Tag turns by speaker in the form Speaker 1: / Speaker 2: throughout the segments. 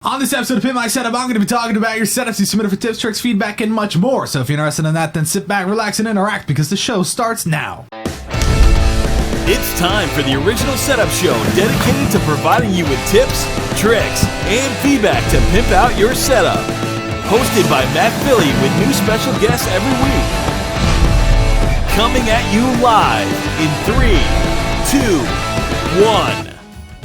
Speaker 1: On this episode of Pimp My Setup, I'm going to be talking about your setups you submitted for tips, tricks, feedback, and much more. So if you're interested in that, then sit back, relax, and interact because the show starts now.
Speaker 2: It's time for the original setup show dedicated to providing you with tips, tricks, and feedback to pimp out your setup. Hosted by Matt Philly with new special guests every week. Coming at you live in 3, 2, 1.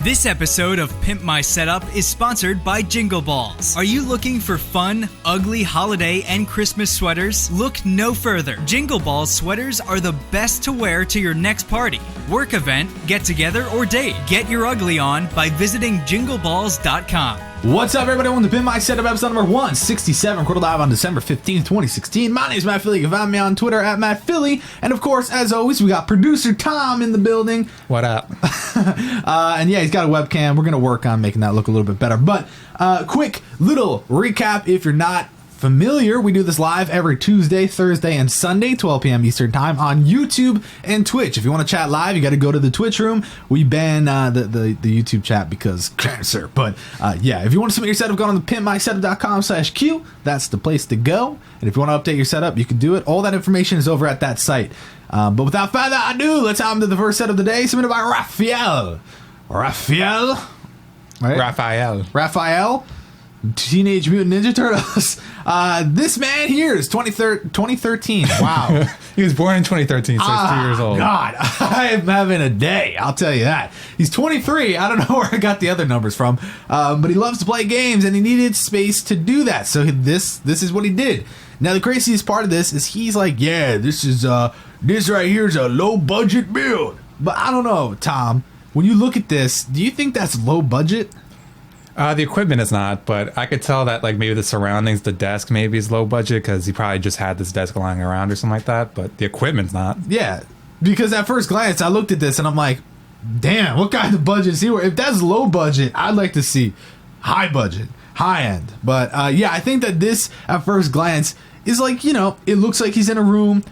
Speaker 3: This episode of Pimp My Setup is sponsored by Jingle Balls. Are you looking for fun, ugly holiday and Christmas sweaters? Look no further. Jingle Balls sweaters are the best to wear to your next party, work event, get together, or date. Get your ugly on by visiting jingleballs.com.
Speaker 1: What's up, everybody? Welcome to Pimp My Setup, episode number 167, recorded live on December 15th, 2016. My name is Matt Philly. You can find me on Twitter at Matt Philly. And of course, as always, we got producer Tom in the building.
Speaker 4: What up?
Speaker 1: And yeah, he's got a webcam. We're going to work on making that look a little bit better. But quick little recap if you're not familiar, we do this live every Tuesday, Thursday, and Sunday, 12 p.m. Eastern Time on YouTube and Twitch. If you want to chat live, you got to go to the Twitch room. We ban the YouTube chat because cancer. But yeah, if you want to submit your setup, go on to pimpmysetup.com/Q. That's the place to go. And if you want to update your setup, you can do it. All that information is over at that site. But without further ado, let's hop into the first set of the day, submitted by Rafael. Rafael? Right? Rafael? Teenage Mutant Ninja Turtles. This man here is 2013. Wow.
Speaker 4: He was born in 2013, so he's 2 years old.
Speaker 1: God, I am having a day. I'll tell you that. He's 23. I don't know where I got the other numbers from, but he loves to play games, and he needed space to do that. So this is what he did. Now, the craziest part of this is he's like, yeah, this right here is a low budget build. But I don't know, Tom. When you look at this, do you think that's low budget?
Speaker 4: The equipment is not, but I could tell that like maybe the surroundings, the desk maybe is low budget because he probably just had this desk lying around or something like that, but the equipment's not.
Speaker 1: Yeah, because at first glance, I looked at this and I'm like, damn, what kind of budget is he? If that's low budget, I'd like to see high budget, high end. But yeah, I think that this at first glance is like, you know, it looks like he's in a room,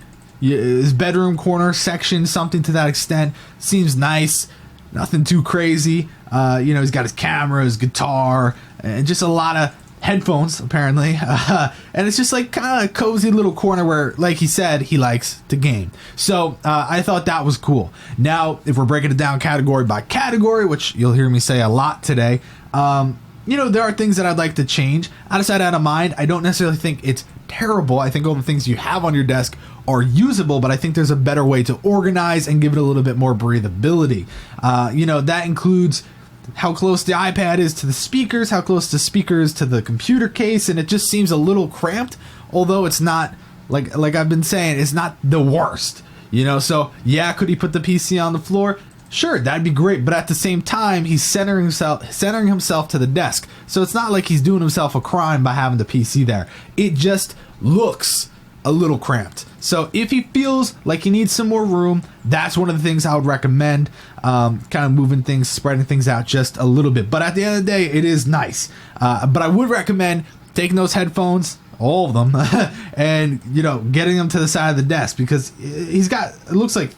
Speaker 1: his bedroom corner section, something to that extent. Seems nice. Nothing too crazy. You know, he's got his camera, his guitar, and just a lot of headphones, apparently. And it's just like kind of a cozy little corner where, like he said, he likes to game. So I thought that was cool. Now, if we're breaking it down category by category, which you'll hear me say a lot today, you know, there are things that I'd like to change. Out of sight, out of mind. I don't necessarily think it's terrible. I think all the things you have on your desk are usable, but I think there's a better way to organize and give it a little bit more breathability. You know, that includes how close the iPad is to the speakers, how close the speakers to the computer case, and it just seems a little cramped, although it's not, like I've been saying, it's not the worst. You know, so yeah, could he put the PC on the floor? Sure, that'd be great, but at the same time, he's centering himself to the desk. So it's not like he's doing himself a crime by having the PC there. It just looks a little cramped. So if he feels like he needs some more room, that's one of the things I would recommend. Kind of moving things, spreading things out just a little bit. But at the end of the day, it is nice. But I would recommend taking those headphones, all of them, and, you know, getting them to the side of the desk because he's got, it looks like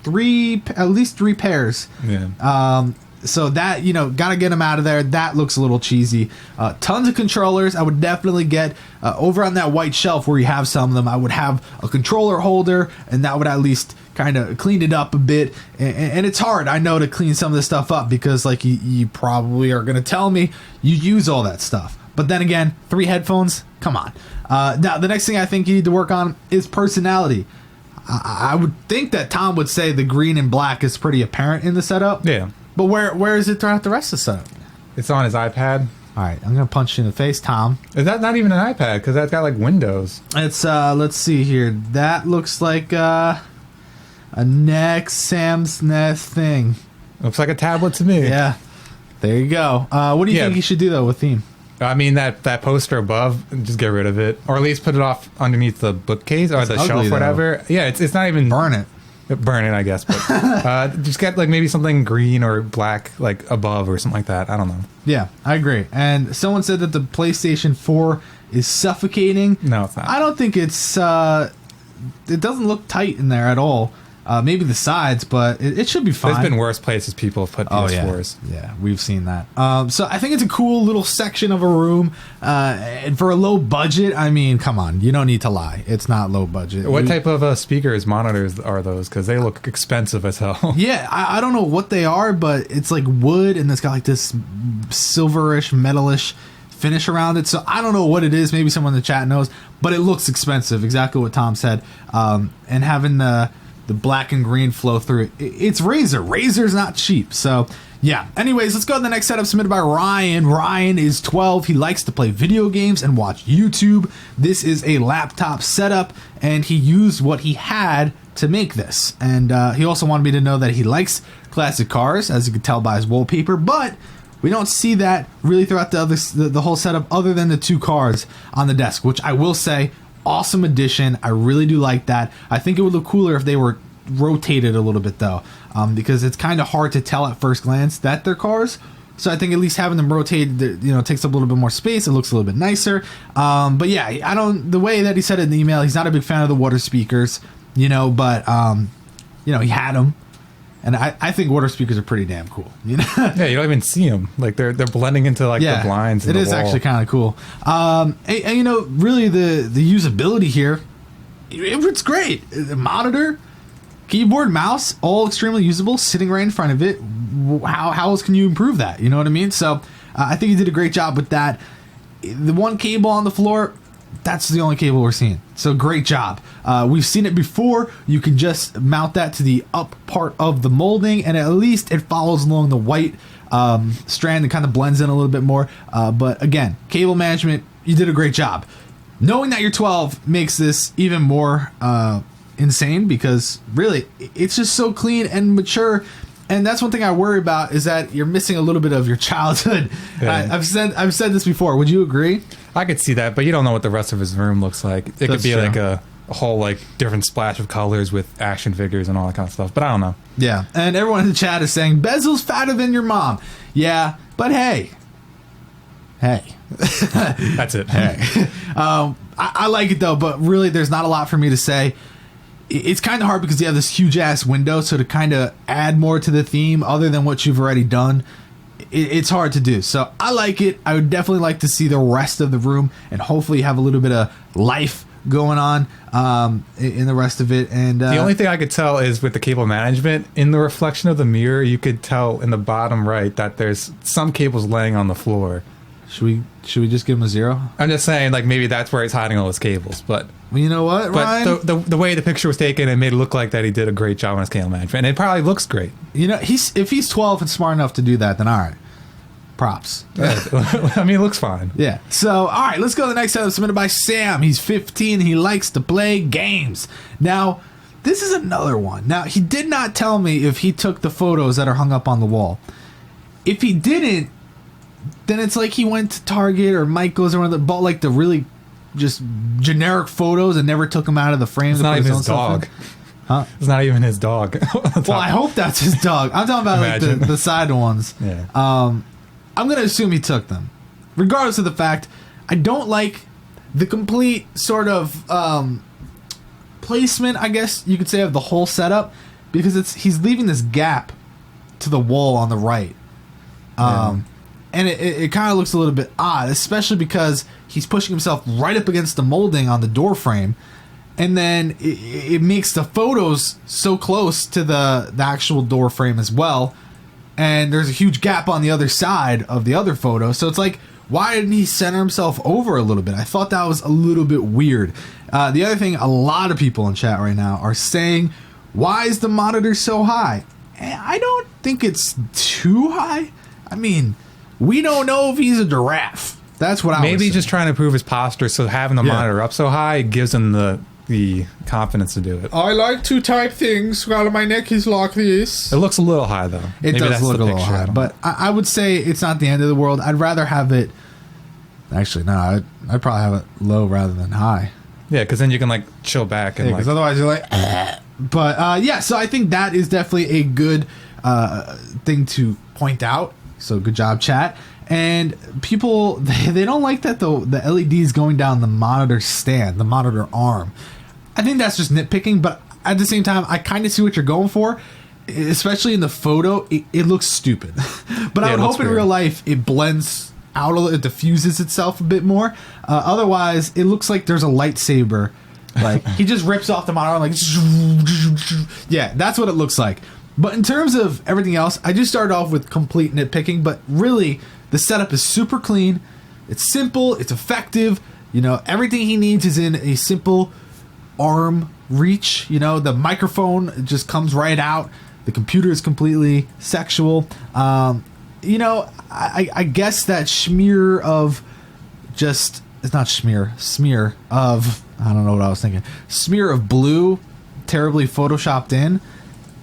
Speaker 1: at least three pairs.
Speaker 4: Yeah.
Speaker 1: So that, you know, gotta get them out of there. That looks a little cheesy. Tons of controllers. I would definitely get over on that white shelf where you have some of them. I would have a controller holder, and that would at least kind of clean it up a bit. And it's hard, I know, to clean some of this stuff up because, like, you probably are gonna tell me you use all that stuff. But then again, 3 headphones? Come on. Now, the next thing I think you need to work on is personality. I would think that Tom would say the green and black is pretty apparent in the setup.
Speaker 4: Yeah.
Speaker 1: But where is it throughout the rest of the setup?
Speaker 4: It's on his iPad.
Speaker 1: All right, I'm going to punch you in the face, Tom.
Speaker 4: Is that not even an iPad? Because that's got like Windows.
Speaker 1: It's, let's see here. That looks like a Sam's Nest thing.
Speaker 4: Looks like a tablet to me.
Speaker 1: Yeah. There you go. What do you think you should do, though, with theme?
Speaker 4: I mean, that poster above, just get rid of it. Or at least put it off underneath the bookcase or the shelf or whatever. Yeah, it's not even...
Speaker 1: Burn it.
Speaker 4: Burn it, I guess. But just get like maybe something green or black like above or something like that. I don't know.
Speaker 1: Yeah, I agree. And someone said that the PlayStation 4 is suffocating.
Speaker 4: No, it's not.
Speaker 1: I don't think it's... it doesn't look tight in there at all. maybe the sides, but it should be fine.
Speaker 4: There's been worse places people have put PS4s.
Speaker 1: Yeah, we've seen that. So I think it's a cool little section of a room. And for a low budget, I mean, come on, you don't need to lie. It's not low budget.
Speaker 4: What type of speakers, monitors are those? Because they look expensive as hell.
Speaker 1: Yeah, I don't know what they are, but it's like wood, and it's got like this silverish, metalish finish around it. So I don't know what it is. Maybe someone in the chat knows, but it looks expensive. Exactly what Tom said. And having the black and green flow through it. It's Razer. Razer's not cheap. So, yeah. Anyways, let's go to the next setup submitted by Ryan. Ryan is 12. He likes to play video games and watch YouTube. This is a laptop setup, and he used what he had to make this. And he also wanted me to know that he likes classic cars, as you can tell by his wallpaper, but we don't see that really throughout the whole setup other than the 2 cars on the desk, which I will say, awesome addition. I really do like that. I think it would look cooler if they were rotated a little bit though, because it's kind of hard to tell at first glance that they're cars. So I think at least having them rotated, takes up a little bit more space. It looks a little bit nicer. But yeah, the way that he said it in the email, he's not a big fan of the water speakers, but he had them. And I think water speakers are pretty damn cool.
Speaker 4: Yeah, you don't even see them. Like they're blending into the blinds.
Speaker 1: It is actually kind of cool. And really the usability here, it's great. The monitor, keyboard, mouse, all extremely usable. Sitting right in front of it. How else can you improve that? You know what I mean? So I think he did a great job with that. The one cable on the floor, that's the only cable we're seeing. So great job. We've seen it before. You can just mount that to the up part of the molding, and at least it follows along the white strand and kind of blends in a little bit more. But again, cable management, you did a great job. Knowing that you're 12 makes this even more insane, because really it's just so clean and mature. And that's one thing I worry about, is that you're missing a little bit of your childhood. Yeah. I've said this before. Would you agree?
Speaker 4: I could see that, but you don't know what the rest of his room looks like. It could be true. Like a whole different splash of colors with action figures and all that kind of stuff. But I don't know.
Speaker 1: Yeah, and everyone in the chat is saying bezel's fatter than your mom. Yeah, but hey.
Speaker 4: That's it.
Speaker 1: Hey. I like it though, but really there's not a lot for me to say. It's kind of hard because you have this huge ass window, so to kind of add more to the theme other than what you've already done, it's hard to do. So I like it. I would definitely like to see the rest of the room, and hopefully have a little bit of life going on in the rest of it. And
Speaker 4: the only thing I could tell is with the cable management, in the reflection of the mirror, you could tell in the bottom right that there's some cables laying on the floor.
Speaker 1: Should we just give him a 0?
Speaker 4: I'm just saying, maybe that's where he's hiding all his cables. But
Speaker 1: well, you know what, Ryan?
Speaker 4: But the way the picture was taken, it made it look like that he did a great job on his cable management, and it probably looks great.
Speaker 1: If he's 12 and smart enough to do that, then all right, props.
Speaker 4: Yeah. I mean, it looks fine.
Speaker 1: Yeah. So all right, let's go to the next setup submitted by Sam. He's 15. He likes to play games. Now, this is another one. Now, he did not tell me if he took the photos that are hung up on the wall. If he didn't, then it's like he went to Target or Michael's or one of the bought the really just generic photos and never took them out of the frame.
Speaker 4: It's not even his dog.
Speaker 1: Huh?
Speaker 4: It's not even his dog.
Speaker 1: Well, I hope that's his dog. I'm talking about the side ones.
Speaker 4: Yeah.
Speaker 1: I'm gonna assume he took them, regardless of the fact. I don't like the complete sort of placement, I guess you could say, of the whole setup, because he's leaving this gap to the wall on the right. And it kind of looks a little bit odd, especially because he's pushing himself right up against the molding on the door frame, and then it makes the photos so close to the actual door frame as well, and there's a huge gap on the other side of the other photo. So it's like, why didn't he center himself over a little bit? I thought that was a little bit weird. The other thing, a lot of people in chat right now are saying, why is the monitor so high? And I don't think it's too high. I mean, we don't know if he's a giraffe. That's what I
Speaker 4: maybe just trying to improve his posture, so having the monitor up so high gives him the confidence to do it.
Speaker 1: I like to type things while my neck is like this.
Speaker 4: It looks a little high though.
Speaker 1: It maybe does look a little high, but I would say it's not the end of the world. I'd rather have it. Actually, no, I'd probably have it low rather than high.
Speaker 4: Yeah, because then you can chill back and
Speaker 1: because otherwise you're like. But yeah, so I think that is definitely a good thing to point out. So good job, chat. And people, they don't like that the LED is going down the monitor stand, the monitor arm. I think that's just nitpicking, but at the same time, I kind of see what you're going for. Especially in the photo, it looks stupid. But I would hope in real life it blends out a little, it diffuses itself a bit more. Otherwise, it looks like there's a lightsaber. Like, he just rips off the monitor, like, yeah, that's what it looks like. But in terms of everything else, I just started off with complete nitpicking, but really, the setup is super clean. It's simple, it's effective. You know, everything he needs is in a simple arm reach. You know, the microphone just comes right out. The computer is completely sexual. You know, I guess that smear of just, it's not smear of, I don't know what I was thinking. Smear of blue, terribly photoshopped in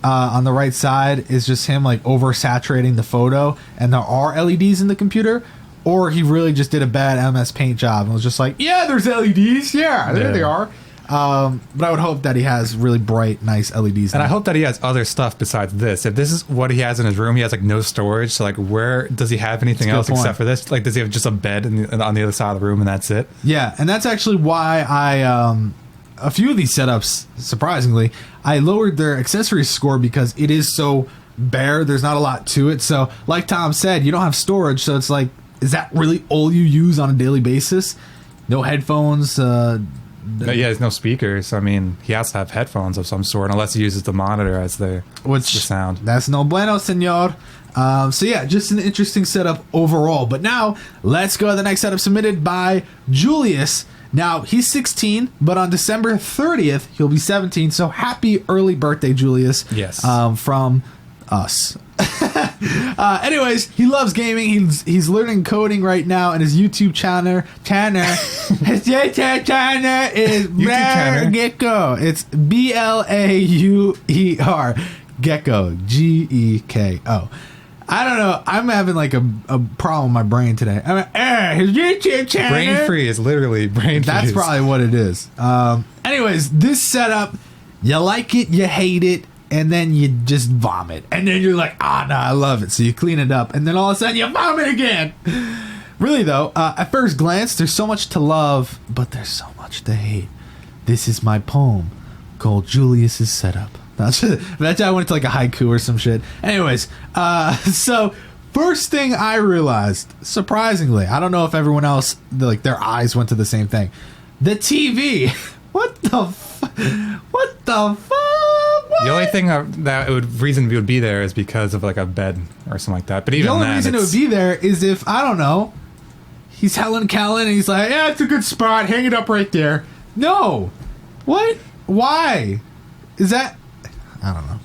Speaker 1: on the right side is just him like oversaturating the photo, and there are LEDs in the computer. Or he really just did a bad MS Paint job and was just like, yeah, there's LEDs. Yeah, there they are. But I would hope that he has really bright, nice LEDs.
Speaker 4: And I hope that he has other stuff besides this. If this is what he has in his room, he has like no storage. So like, where does he have anything else except for this? Like, does he have just a bed on the other side of the room and that's it?
Speaker 1: Yeah, and that's actually why I, a few of these setups, surprisingly, I lowered their accessories score because it is so bare. There's not a lot to it. So like Tom said, you don't have storage. So it's like, is that really all you use on a daily basis? No headphones,
Speaker 4: yeah, there's no speakers. I mean, he has to have headphones of some sort, unless he uses the monitor as the sound.
Speaker 1: That's no bueno, senor. So yeah, just an interesting setup overall. But now, let's go to the next setup submitted by Julius. Now, he's 16, but on December 30th, he'll be 17. So happy early birthday, Julius.
Speaker 4: Yes.
Speaker 1: From us. Anyways, he loves gaming. He's learning coding right now, and his YouTube channel his YouTube channel is Gecko. It's BLAUER Gecko, GEKO. I don't know. I'm having like a problem with my brain today. I'm like, his YouTube channel.
Speaker 4: Brain free is literally brain free.
Speaker 1: That's probably what it is. Anyways, this setup, you like it, you hate it, and then you just vomit. And then you're like, no, I love it. So you clean it up. And then all of a sudden you vomit again. Really, though, at first glance, there's so much to love, but there's so much to hate. This is my poem called Julius's Setup. That's I went to like a haiku or some shit. Anyways, so first thing I realized, surprisingly, I don't know if everyone else, like their eyes went to the same thing. The TV. What the fuck?
Speaker 4: The only thing reason it would be there is because of like a bed or something like that. But even
Speaker 1: the only reason it would be there is if, I don't know, he's Helen Kellen and he's like, yeah, it's a good spot, hang it up right there. No. What? Why? Is that, I don't know.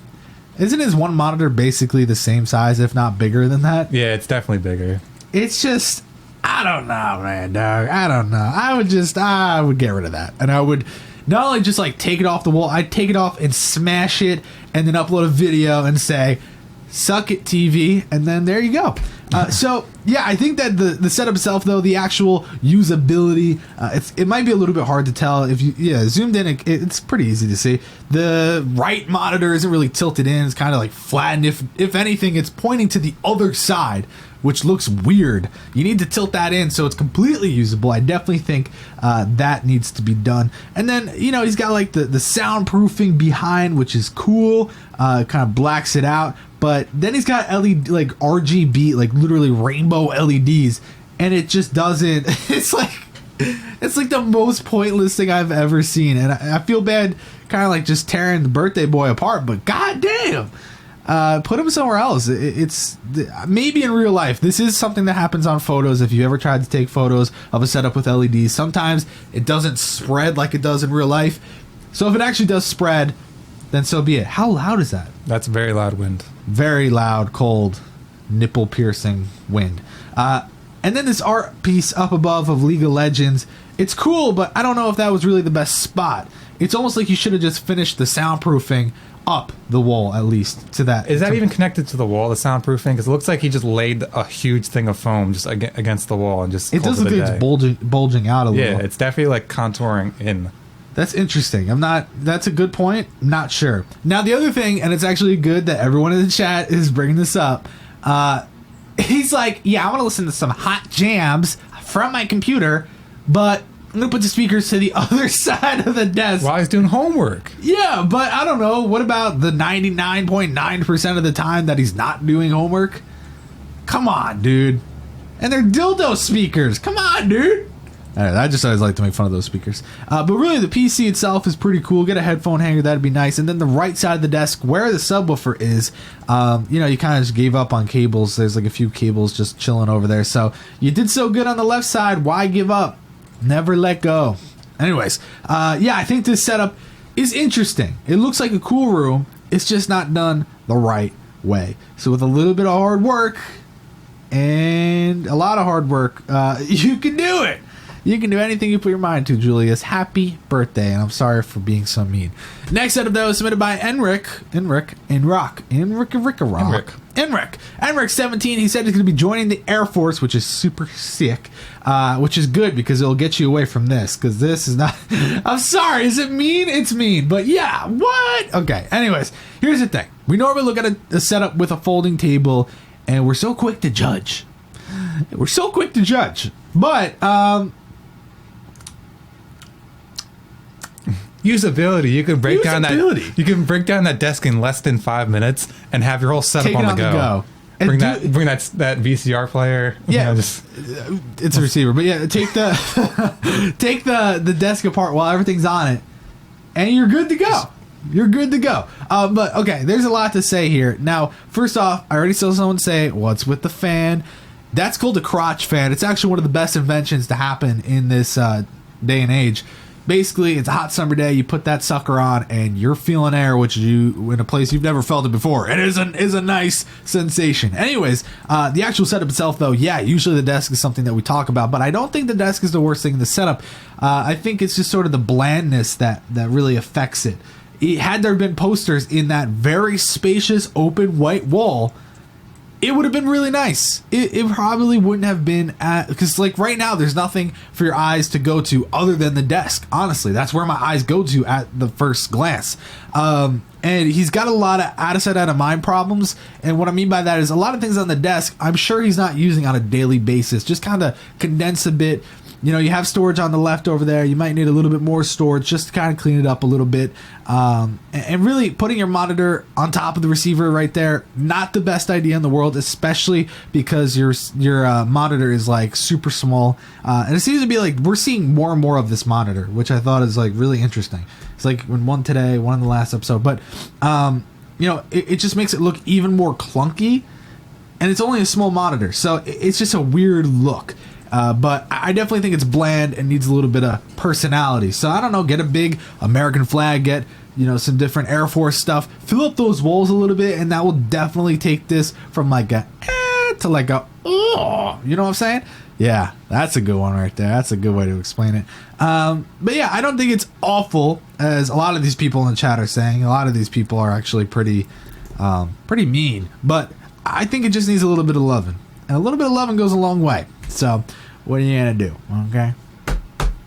Speaker 1: Isn't his one monitor basically the same size, if not bigger than that?
Speaker 4: Yeah, it's definitely bigger.
Speaker 1: It's just, I don't know, man, dog. I don't know. I would get rid of that. And I would not only just like take it off the wall, I'd take it off and smash it and then upload a video and say, suck it, TV. And then there you go. So, yeah, I think that the setup itself, though, the actual usability, it might be a little bit hard to tell. If you zoomed in, it's pretty easy to see. The right monitor isn't really tilted in. It's kind of like flattened. If anything, it's pointing to the other side, which looks weird. You need to tilt that in so it's completely usable. I definitely think that needs to be done. And then, he's got like the soundproofing behind, which is cool. Kind of blacks it out. But then he's got LED, like RGB, like literally rainbow LEDs, and it just doesn't. It's like the most pointless thing I've ever seen, and I feel bad, kind of like just tearing the birthday boy apart. But goddamn, put him somewhere else. It's maybe in real life. This is something that happens on photos. If you ever tried to take photos of a setup with LEDs, sometimes it doesn't spread like it does in real life. So if it actually does spread, then so be it. How loud is that?
Speaker 4: That's very loud wind.
Speaker 1: Very loud, cold, nipple-piercing wind. And then this art piece up above of League of Legends. It's cool, but I don't know if that was really the best spot. It's almost like you should have just finished the soundproofing up the wall, at least, to that.
Speaker 4: Is that even connected to the wall, the soundproofing? Because it looks like he just laid a huge thing of foam just against the wall and just
Speaker 1: It does look like it's bulging out a little.
Speaker 4: Yeah, it's definitely like contouring in.
Speaker 1: That's interesting. That's a good point. I'm not sure. Now, the other thing, and it's actually good that everyone in the chat is bringing this up. He's like, yeah, I want to listen to some hot jams from my computer, but I'm going to put the speakers to the other side of the desk.
Speaker 4: While he's doing homework.
Speaker 1: Yeah, but I don't know. What about the 99.9% of the time that he's not doing homework? Come on, dude. And they're dildo speakers. Come on, dude. I just always like to make fun of those speakers. But really, the PC itself is pretty cool. Get a headphone hanger, that'd be nice. And then the right side of the desk, where the subwoofer is, you kind of just gave up on cables. There's like a few cables just chilling over there. So you did so good on the left side. Why give up? Never let go. Anyways, I think this setup is interesting. It looks like a cool room. It's just not done the right way. So with a little bit of hard work and a lot of hard work, you can do it. You can do anything you put your mind to, Julius. Happy birthday, and I'm sorry for being so mean. Next setup, though, is submitted by Enrick. Enrick 17, he said he's going to be joining the Air Force, which is super sick, which is good because it'll get you away from this, because this is not... I'm sorry, is it mean? It's mean, but yeah, what? Okay, anyways, here's the thing. We normally look at a setup with a folding table, and we're so quick to judge. But,
Speaker 4: usability. You can break down that desk in less than 5 minutes and have your whole setup on the go. Bring that VCR player.
Speaker 1: Yeah, it's a receiver. But yeah, take the desk apart while everything's on it, and you're good to go. But okay, there's a lot to say here. Now, first off, I already saw someone say, "What's with the fan?" That's called a crotch fan. It's actually one of the best inventions to happen in this day and age. Basically, it's a hot summer day. You put that sucker on, and you're feeling air, which you in a place you've never felt it before. It is a nice sensation. Anyways, the actual setup itself, though, usually the desk is something that we talk about, but I don't think the desk is the worst thing in the setup. I think it's just sort of the blandness that really affects it. Had there been posters in that very spacious open white wall, it would have been really nice. It probably wouldn't have been because like right now there's nothing for your eyes to go to other than the desk. Honestly, that's where my eyes go to at the first glance. And he's got a lot of out of sight, out of mind problems. And what I mean by that is a lot of things on the desk I'm sure he's not using on a daily basis. Just kind of condense a bit. You know, you have storage on the left over there. You might need a little bit more storage just to kind of clean it up a little bit. And really putting your monitor on top of the receiver right there, not the best idea in the world, especially because your monitor is like super small. And it seems to be like we're seeing more and more of this monitor, which I thought is like really interesting. It's like one today, one in the last episode. But, it just makes it look even more clunky. And it's only a small monitor. So it's just a weird look. But I definitely think it's bland and needs a little bit of personality. So I don't know, get a big American flag, get some different Air Force stuff, fill up those walls a little bit, and that will definitely take this from like a to like a oh, you know what I'm saying? Yeah, that's a good one right there. That's a good way to explain it. But yeah, I don't think it's awful as a lot of these people in the chat are saying. A lot of these people are actually pretty mean, but I think it just needs a little bit of loving, and a little bit of loving goes a long way. So, what are you gonna do? Okay.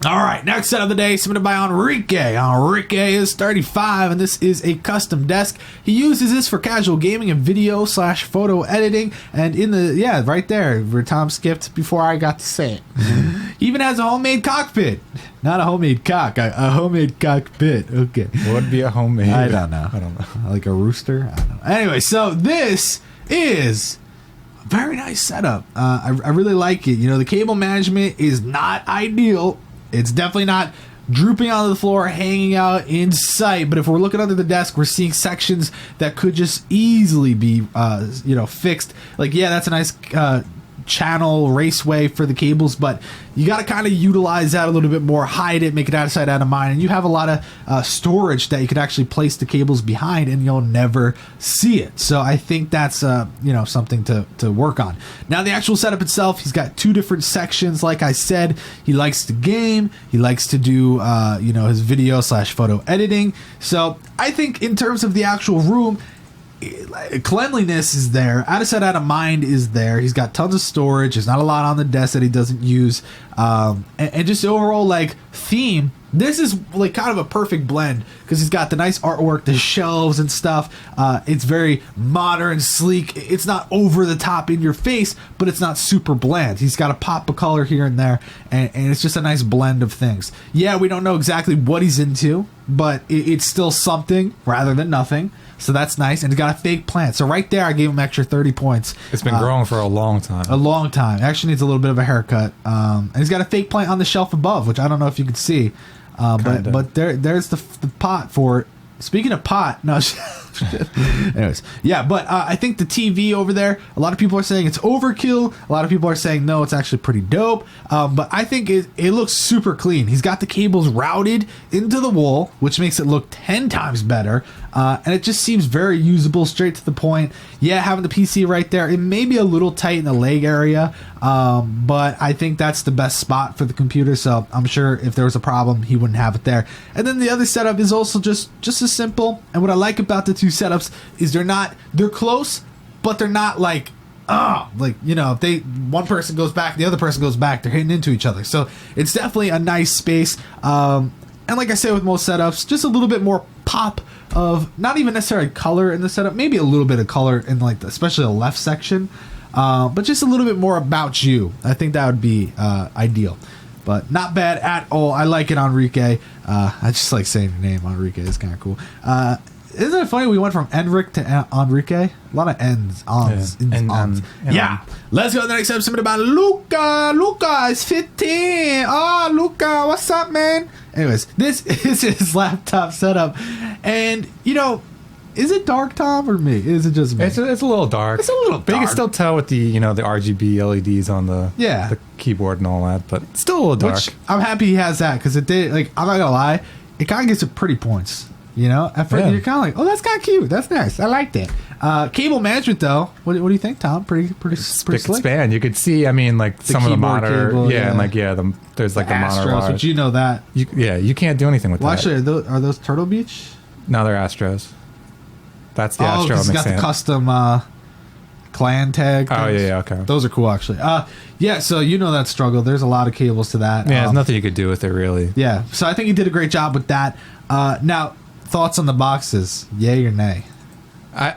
Speaker 1: All right. Next set of the day, submitted by Enrique. Enrique is 35, and this is a custom desk. He uses this for casual gaming and video/photo editing. And in the right there, where Tom skipped before I got to say it. He even has a homemade cockpit, not a homemade cock, a homemade cockpit. Okay.
Speaker 4: What would be a homemade?
Speaker 1: I don't know. Like a rooster. I don't know. Anyway, so this is very nice setup. I really like it. The cable management is not ideal. It's definitely not drooping onto the floor, hanging out in sight. But if we're looking under the desk, we're seeing sections that could just easily be, fixed. Like, yeah, that's a nice channel raceway for the cables, but you got to kind of utilize that a little bit more, hide it, make it out of sight, out of mind, and you have a lot of storage that you could actually place the cables behind and you'll never see it. So I think that's something to work on. Now the actual setup itself, he's got two different sections. Like I said, he likes to game, he likes to do his video/photo editing. So I think in terms of the actual room, cleanliness is there, out of sight, out of mind is there. He's got tons of storage. There's not a lot on the desk that he doesn't use, and just overall like theme This is like kind of a perfect blend because he's got the nice artwork, the shelves and stuff. It's very modern, sleek. It's not over the top in your face, but it's not super bland. He's got a pop of color here and there, and it's just a nice blend of things. Yeah, we don't know exactly what he's into, but it's still something rather than nothing. So that's nice. And he's got a fake plant. So right there, I gave him extra 30 points.
Speaker 4: It's been growing for a long time.
Speaker 1: A long time. Actually needs a little bit of a haircut. And he's got a fake plant on the shelf above, which I don't know if you can see. But there's the pot for it. Speaking of pot, no. Anyways, yeah, but I think the TV over there, a lot of people are saying it's overkill. A lot of people are saying no, it's actually pretty dope. But I think it looks super clean. He's got the cables routed into the wall, which makes it look 10 times better. And it just seems very usable, straight to the point. Yeah, having the PC right there, it may be a little tight in the leg area, but I think that's the best spot for the computer. So I'm sure if there was a problem, he wouldn't have it there. And then the other setup is also just as simple. And what I like about the two setups is they're close, but they're not like if one person goes back, the other person goes back, they're hitting into each other. So it's definitely a nice space. And like I say with most setups, just a little bit more pop of not even necessarily color in the setup, maybe a little bit of color in especially the left section, but just a little bit more about you. I think that would be ideal. But not bad at all. I like it, Enrique. I just like saying your name, Enrique. It's kind of cool. Isn't it funny we went from Enrick to Enrique? A lot of N's, ons, ons. Yeah. Let's go to the next episode about Luka. Luka is 15. Oh, Luka, what's up, man? Anyways, this is his laptop setup. And, is it dark, Tom, or me? Is it just me?
Speaker 4: It's a little dark.
Speaker 1: It's a little dark.
Speaker 4: But you can still tell with the, the RGB LEDs on the keyboard and all that, but it's still a little dark.
Speaker 1: Which I'm happy he has that because it did, I'm not going to lie, it kind of gives it pretty points. At first you're kind of like, oh, that's kind of cute. That's nice. I like that. Cable management, though, what do you think, Tom? Pretty
Speaker 4: spick and
Speaker 1: slick.
Speaker 4: span. You could see, some of the monitor,
Speaker 1: cable,
Speaker 4: there's the monitor
Speaker 1: Astros, but you know that.
Speaker 4: You can't do anything with that.
Speaker 1: Actually, are those Turtle Beach?
Speaker 4: No, they're Astros. That's the Astro mix.
Speaker 1: It's got the custom clan tag things.
Speaker 4: Oh, yeah, okay.
Speaker 1: Those are cool, actually. So that struggle. There's a lot of cables to that.
Speaker 4: Yeah, there's nothing you could do with it, really.
Speaker 1: Yeah, so I think he did a great job with that. Now, thoughts on the boxes, yay or nay?
Speaker 4: I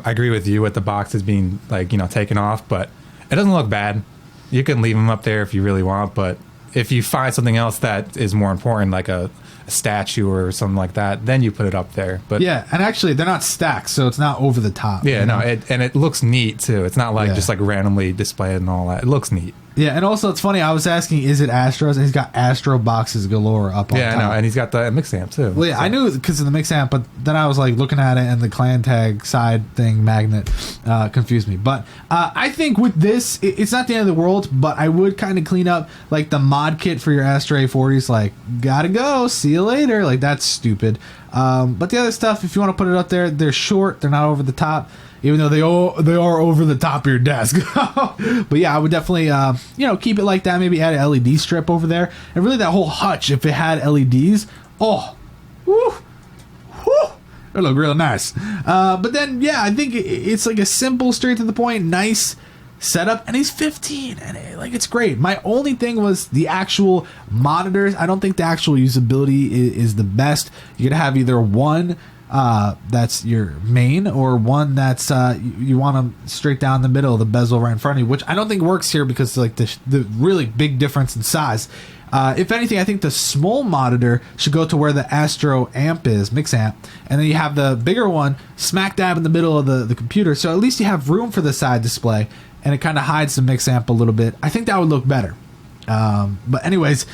Speaker 4: agree with you with the boxes being taken off, but it doesn't look bad. You can leave them up there if you really want, but if you find something else that is more important, like a statue or something like that, then you put it up there. But
Speaker 1: yeah, and actually they're not stacked, so it's not over the top.
Speaker 4: Yeah, no, it looks neat too. It's not like just randomly displayed and all that. It looks neat.
Speaker 1: Yeah, and also it's funny, I was asking, is it Astros? And he's got Astro boxes galore up on top.
Speaker 4: Yeah, I know, and he's got the mix amp too.
Speaker 1: Well, yeah, so. I knew because of the mix amp, but then I was looking at it and the clan tag side thing magnet confused me. But I think with this, it's not the end of the world, but I would kind of clean up the mod kit for your Astro A40s, gotta go, see you later. That's stupid. But the other stuff, if you want to put it up there, they're short, they're not over the top. Even though they are over the top of your desk. But yeah, I would definitely keep it like that. Maybe add an LED strip over there. And really that whole hutch, if it had LEDs, it look real nice. But then, I think it's a simple, straight to the point, nice setup. And he's 15. And it's great. My only thing was the actual monitors. I don't think the actual usability is the best. You could have either one that's your main, or one that's you want them straight down the middle, the bezel right in front of you, which I don't think works here because the really big difference in size. If anything, I think the small monitor should go to where the Astro amp is, mix amp, and then you have the bigger one smack dab in the middle of the computer, so at least you have room for the side display, and it kind of hides the mix amp a little bit. I think that would look better. But anyways,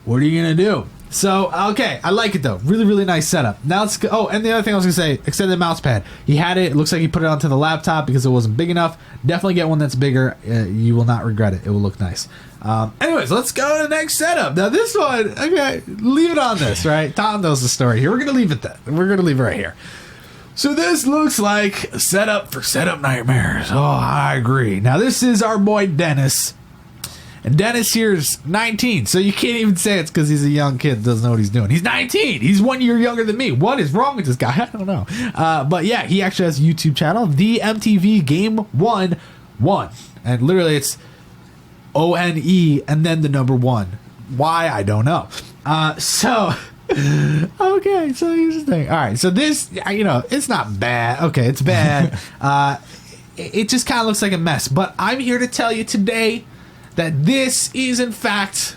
Speaker 1: what are you gonna do? So, okay, I like it though. Really, really nice setup. Now let's go. Oh, and the other thing I was going to say, extended mouse pad. He had it. It looks like he put it onto the laptop because it wasn't big enough. Definitely get one that's bigger. You will not regret it. It will look nice. Anyways, let's go to the next setup. Now this one, okay, leave it on this, right? Tom knows the story here. We're going to leave it there. We're going to leave it right here. So this looks like a setup for setup nightmares. Oh, I agree. Now this is our boy Dennis. And Dennis here's 19, so you can't even say it's because he's a young kid that doesn't know what he's doing. He's 19. He's 1 year younger than me. What is wrong with this guy? I don't know. But yeah, he actually has a YouTube channel, the MTV Game 1. And literally it's ONE and then the number 1. Why? I don't know. So okay, so here's the thing. All right, so this, it's not bad. Okay, it's bad. It just kind of looks like a mess. But I'm here to tell you today that this is, in fact,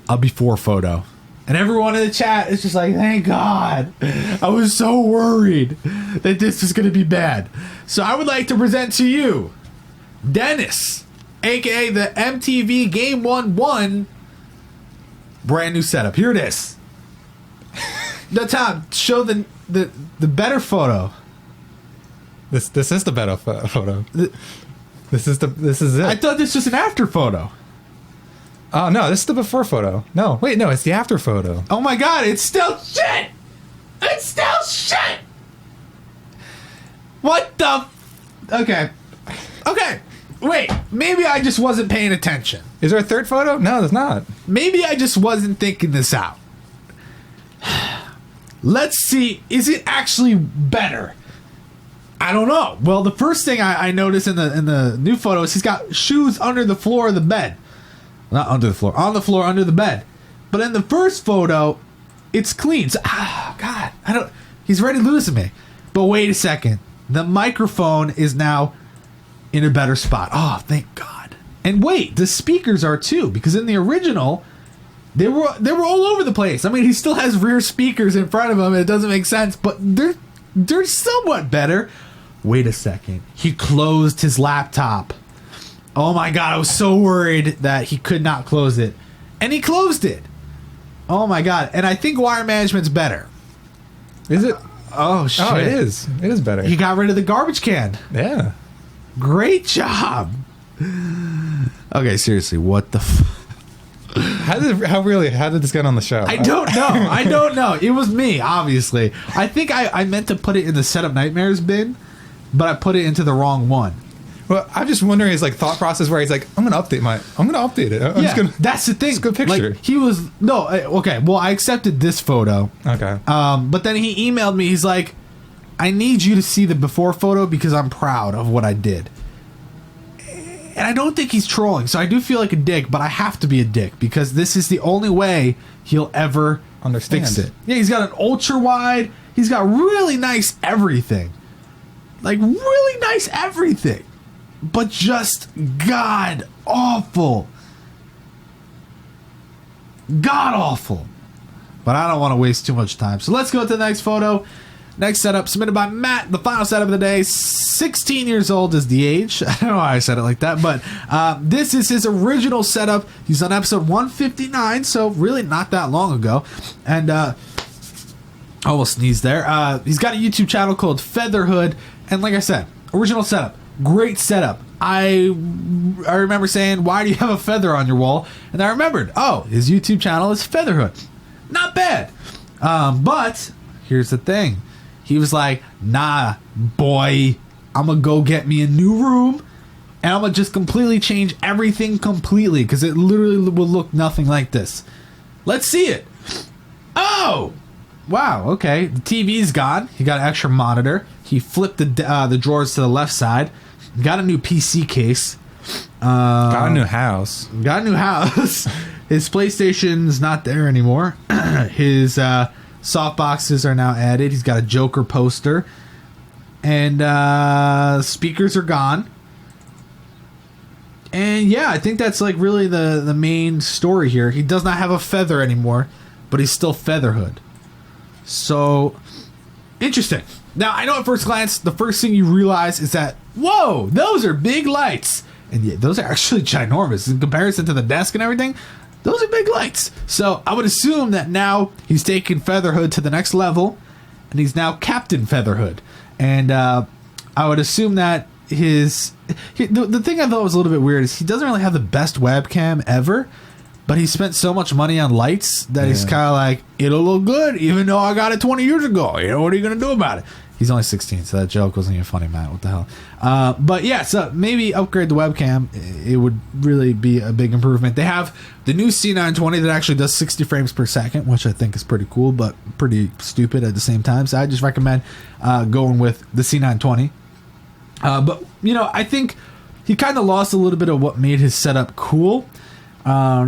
Speaker 1: a before photo. And everyone in the chat is just like, thank God. I was so worried that this was going to be bad. So I would like to present to you Dennis, a.k.a. the MTV Game 1 brand new setup. Here it is. No, Tom, show the better photo.
Speaker 4: This is the better photo. This is it.
Speaker 1: I thought this was an after photo.
Speaker 4: Oh no, this is the before photo. No, wait, no, it's the after photo.
Speaker 1: Oh my God, it's still shit. It's still shit. What the? Okay. Wait, maybe I just wasn't paying attention.
Speaker 4: Is there a third photo? No, there's not.
Speaker 1: Maybe I just wasn't thinking this out. Let's see. Is it actually better? I don't know. Well, the first thing I noticed in the new photo is he's got shoes under the floor of the bed. Not under the floor. On the floor under the bed. But in the first photo, it's clean. So, God, he's ready to lose me. But wait a second. The microphone is now in a better spot. Oh, thank God. And wait, the speakers are too, because in the original, they were all over the place. I mean, he still has rear speakers in front of him, and it doesn't make sense, but they're somewhat better. Wait a second. He closed his laptop. Oh my God, I was so worried that he could not close it. And he closed it. Oh my God. And I think wire management's better.
Speaker 4: Is it?
Speaker 1: Oh, shit.
Speaker 4: Oh, it is. It is better.
Speaker 1: He got rid of the garbage can.
Speaker 4: Yeah.
Speaker 1: Great job. Okay, seriously, what the
Speaker 4: How did this get on the show?
Speaker 1: I don't know. It was me, obviously. I think I meant to put it in the Setup Nightmares bin, but I put it into the wrong one.
Speaker 4: Well, I'm just wondering his thought process where he's like, I'm gonna update it.
Speaker 1: That's the thing.
Speaker 4: It's a good picture.
Speaker 1: Like, he was okay. Well, I accepted this photo.
Speaker 4: Okay.
Speaker 1: But then he emailed me. He's like, I need you to see the before photo because I'm proud of what I did. And I don't think he's trolling, so I do feel like a dick, but I have to be a dick because this is the only way he'll ever fix it. Yeah, he's got an ultra wide. He's got really nice everything. Like, really nice everything. But just god awful. God awful. But I don't want to waste too much time. So let's go to the next photo. Next setup submitted by Matt. The final setup of the day. 16 years old is the age. I don't know why I said it like that. But this is his original setup. He's on episode 159. So really not that long ago. And I almost sneezed there. He's got a YouTube channel called Featherhood. And like I said, original setup. Great setup. I remember saying, why do you have a feather on your wall? And I remembered, his YouTube channel is Featherhood. Not bad. But here's the thing. He was like, nah, boy, I'm going to go get me a new room and I'm going to just completely change everything completely because it literally will look nothing like this. Let's see it. Oh, wow. Okay. The TV's gone. He got an extra monitor. He flipped the drawers to the left side. Got a new PC case.
Speaker 4: Got a new house. His PlayStation's not there anymore. His soft boxes are now added. He's got a Joker poster. And speakers are gone. And yeah, I think that's like really the main story here. He does not have a feather anymore, but he's still Featherhood. So, interesting. Now, I know at first glance, the first thing you realize is that, whoa, those are big lights. And yeah, those are actually ginormous. In comparison to the desk and everything, those are big lights. So I would assume that now he's taken Featherhood to the next level, and he's now Captain Featherhood. And I would assume that the thing I thought was a little bit weird is he doesn't really have the best webcam ever, but he spent so much money on lights that he's kind of like, it'll look good even though I got it 20 years ago. What are you going to do about it? He's only 16, so that joke wasn't even funny, Matt. What the hell? But yeah, so maybe upgrade the webcam. It would really be a big improvement. They have the new C920 that actually does 60 frames per second, which I think is pretty cool, but pretty stupid at the same time. So I just recommend going with the C920. But, I think he kind of lost a little bit of what made his setup cool.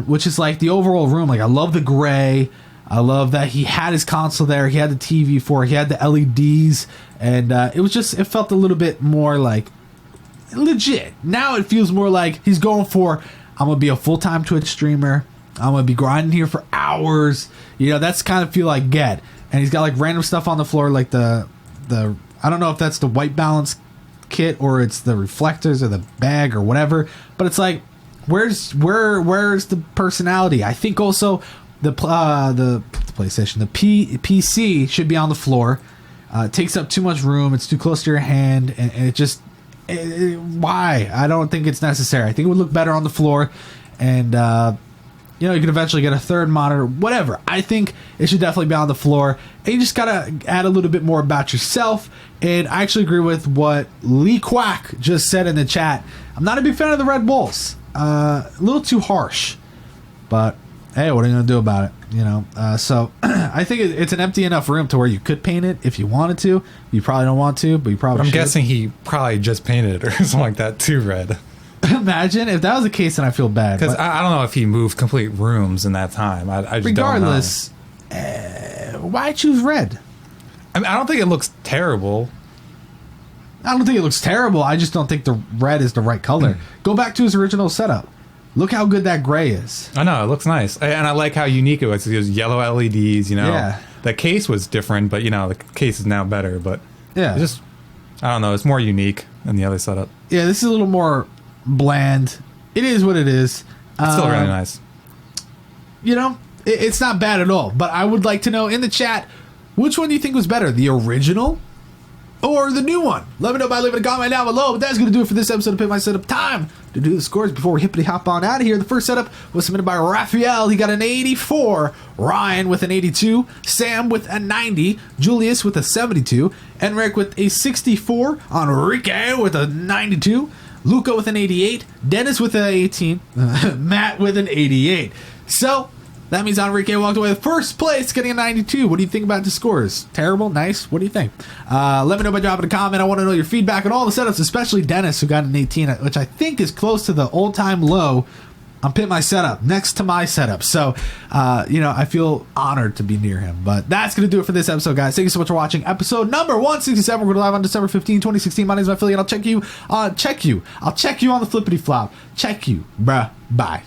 Speaker 1: which is like the overall room. Like I love the gray. I love that he had his console there. He had the TV for it. He had the LEDs, and it felt a little bit more like legit. Now it feels more like he's going for, I'm gonna be a full-time Twitch streamer. I'm gonna be grinding here for hours. You know, that's kind of feel I get. And he's got like random stuff on the floor, like the I don't know if that's the white balance kit or it's the reflectors or the bag or whatever. But it's like, where's the personality? I think also the PlayStation, the PC should be on the floor. It takes up too much room. It's too close to your hand, and it just why? I don't think it's necessary. I think it would look better on the floor, and you know, you can eventually get a third monitor, whatever. I think it should definitely be on the floor, and you just gotta add a little bit more about yourself. And I actually agree with what Lee Quack just said in the chat. I'm not a big fan of the Red Bulls. A little too harsh, but hey, what are you gonna do about it? You know, so I think it's an empty enough room to where you could paint it if you wanted to. You probably don't want to, but you probably should.
Speaker 4: guessing he probably just painted it or something like that too red.
Speaker 1: Imagine if that was the case, then I feel bad.
Speaker 4: Because I don't know if he moved complete rooms in that time. I just
Speaker 1: regardless, why choose red?
Speaker 4: I mean, I don't think it looks terrible.
Speaker 1: I don't think it looks terrible. I just don't think the red is the right color. Go back to his original setup. Look how good that gray is.
Speaker 4: I know, it looks nice. And I like how unique it was. It was yellow LEDs, you know.
Speaker 1: Yeah.
Speaker 4: The case was different, but, you know, the case is now better. But
Speaker 1: yeah,
Speaker 4: just, I don't know, it's more unique than the other setup.
Speaker 1: Yeah, this is a little more bland. It is what it is.
Speaker 4: It's still really nice.
Speaker 1: You know, it's not bad at all. But I would like to know in the chat, which one do you think was better? The original or the new one? Let me know by leaving a comment down below. But that's going to do it for this episode of Pimp My Setup. Time to do the scores before we hippity hop on out of here. The first setup was submitted by Rafael. He got an 84. Ryan with an 82. Sam with a 90. Julius with a 72. Enrick with a 64. Enrique with a 92. Luka with an 88. Dennis with an 18. Matt with an 88. So that means Enrique walked away with first place, getting a 92. What do you think about the scores? Terrible? Nice? What do you think? Let me know by dropping a comment. I want to know your feedback on all the setups, especially Dennis, who got an 18, which I think is close to the all-time low on Pimp My Setup, next to my setup. So, you know, I feel honored to be near him. But that's going to do it for this episode, guys. Thank you so much for watching episode number 167. We're going live on December 15, 2016. My name is Matt Philly, and I'll check you on the flippity flop. Check you, bruh. Bye.